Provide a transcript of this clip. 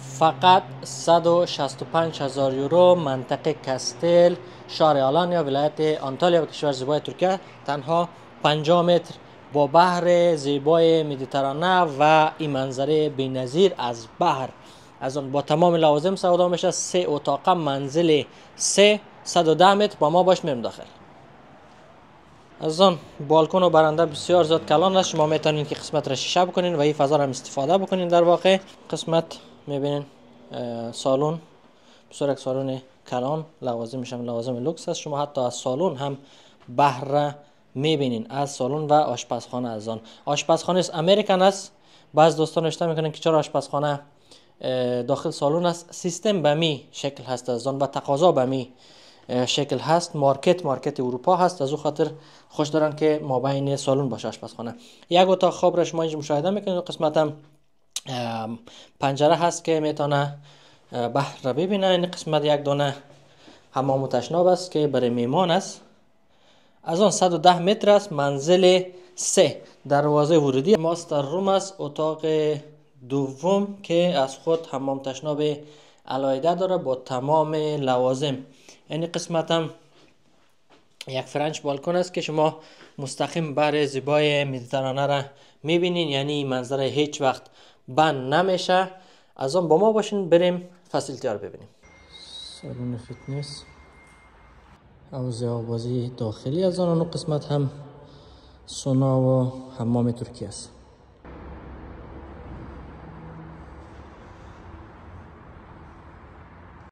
فقط 165,000 یورو منطقه کاستل شهر آلانیا ولایت آنتالیا و کشور زیبای ترکیه. تنها 50 متر با بحر زیبای مدیترانه و این منظره بی‌نظیر از بحر، از آن با تمام لوازم سودا میشه. 3 اتاق منزل 110 متر. با ما باش میریم داخل. از آن بالکن و برنده بسیار زیاد کلان است. شما میتونین که قسمت را شیشه بکنین و این فضا را استفاده بکنین. در واقع قسمت میبینین سالن، بسیار یک سالن کلان، لوازمش هم لوازم لوکس است. شما حتی از سالن هم بحر را میبینین، از سالن و آشپزخانه. از آن آشپزخانه است، امریکن است. بعض دوستان نوشته میکنن که چرا آشپزخانه داخل سالن است. سیستم به می شکل هست از آن و تقاضا به می شکل هست. مارکت اروپا هست، از او خاطر خوش دارن که ما بین سالن باشه آشپزخانه. یک اتاق خواب را شما اینجا مشاهده میکنید. قسمت هم پنجره هست که میتونه بحر را ببینه. این قسمت یک دونه حمام تشناب است که برای میمان است. از آن 110 متر است. منزل 3. دروازه ورودی ماستر روم است. اتاق دوم که از خود حمام تشناب علاوه داره با تمام لوازم. این قسمت هم یک فرنچ بالکن است که شما مستقیم بر زیبای مدیترانه را میبینین، یعنی منظره هیچ وقت بند نمیشه. از آن با ما باشین بریم فسیلیتی ها رو ببینیم. سالن فیتنس، حوض آبازی داخلی. از آن قسمت هم سونا و حمام ترکی است.